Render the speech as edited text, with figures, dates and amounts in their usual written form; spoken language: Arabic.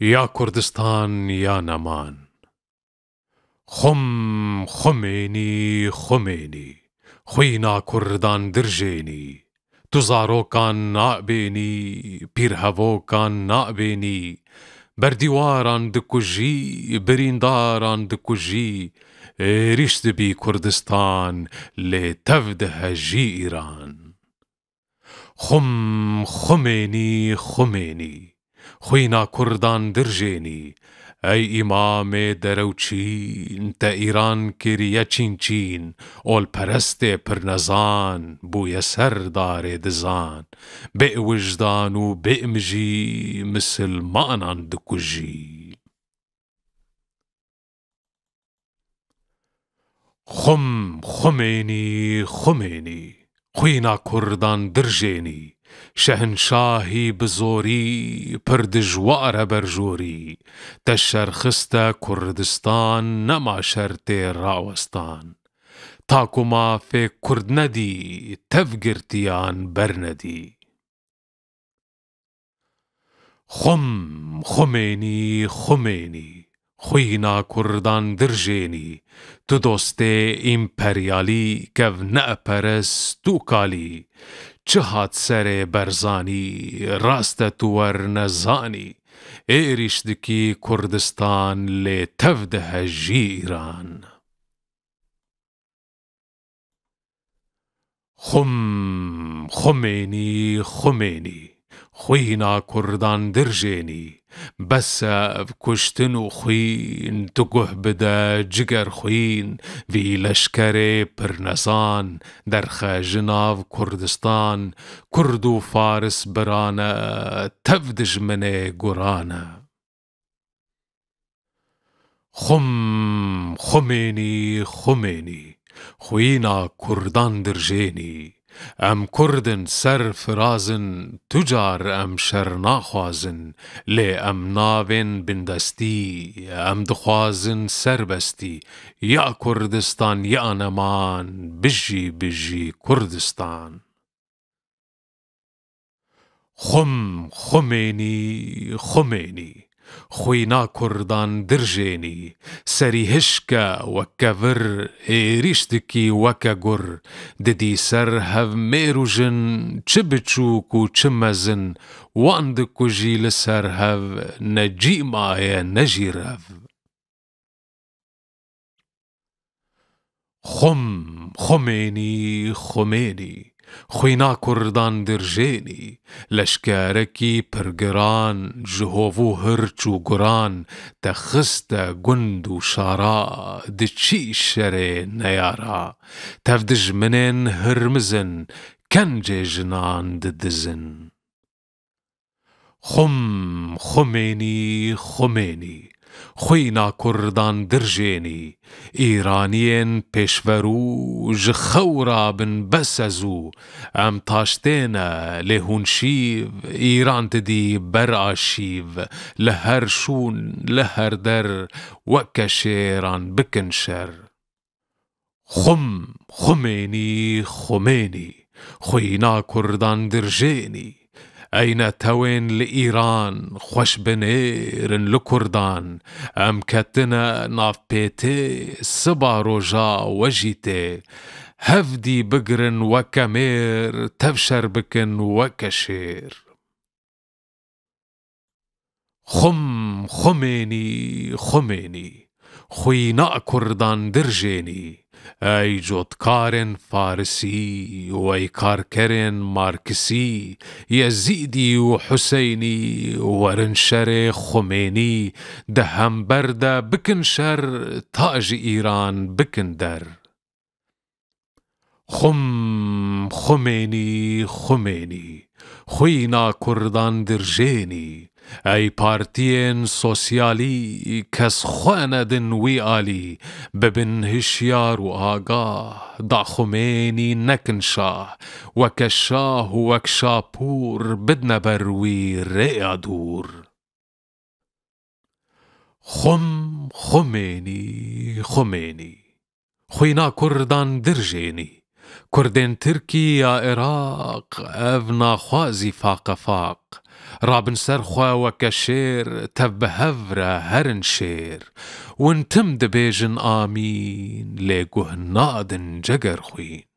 يا كردستان يا نمان، خم خميني خميني، خوينا كردان درجيني، تو زاروكان نابيني، بيرهافوكان نابيني، برديواران دكوجي، برينداران دكوجي، ريشت بي كردستان لتفده جي إيران. خم خميني خميني، خوينا كردان درجيني، اي امام دروچين تا ايران كريا چين چين، اول پرست پرنزان بويا سردار دزان، بئ وجدان و بئ مجي مسلمانان دكوجي. خم خميني خميني، خوينا كردان درجيني، شهنشاهي بزوري پردجوار برجوري، تشر خستا كردستان نما شرطي راوستان، تاكو ما في كرد ندي تفقرتيان برندي. خم خميني خميني، خوينا كردان درجيني، تو دوستي امپريالي كف نأپرس تو كالي، چهات سر برزاني راست توور نزاني، ايريشدكي كردستان لتفده جي إيران. خم خميني خميني، خوينا كردان درجيني، بس كشتن خوين تقه بدا جگر خوين في لشكري برنسان درخ جناف كردستان، كردو فارس برانا تفدج مني قرانا. خم خميني خميني، خوينا كردان درجيني، ام كردن سر فرازن تجار ام شر ناخوازن، لي ام ناوين بندستي ام دخوازن سربستي، يا كردستان يا نمان بجي بجي كردستان. خم خميني خميني، خوينا كردان درجيني، سري هشكا وكفر ايريشتكي وكاقر، ددي سر هف ميروجن چبچوك و چمزن، واندكو جيل سر هف نجي مايا نجيرف. خم خميني خميني، خوينا كردان درجيني، لشكاركي برقران جهوفو هرچو قران، تخستا قندو شارا دچي شري نيارا، تفدج منين هرمزن كنجي جنان ددزن. خم خميني خميني، خوينا كردان درجيني، إيرانيين بيشورو جخورا بن بسزو، ام تاشتينا لهونشيف إيران تدي براشيف، لهر شون لهر در وكشيران بكنشر. خم خميني خميني، خوينا كردان درجيني، أين توين لإيران خوش بنيرن لكردان، أم كتنا ناف بيتي سبا روجا وجيتي، هفدي بقرن وكمير تفشر بكن وكشير. خم خميني خميني، خوينا كردان درجيني، اي جوتكارن فارسي واي كاركرن ماركسي، يزيدي وحسيني ورنشر خميني، دهم برده بكنشر تاج ايران بكندر. خم خميني خميني، خوينا كردان درجيني، اي بارتين سوسيالي كس خواندن ويالي، ببن هشيار وآقاه دا خميني نكنشاه، وكشاه وكشابور بدنا بروي ريادور. خم خميني خميني، خوينا كردان درجيني، كردين تركي يا عراق أفنا خوازي فاق رابن سرخوا وكشير تبهفرة هرن شير وانتم دبيجن آمين ليقوه نادن جگر خوين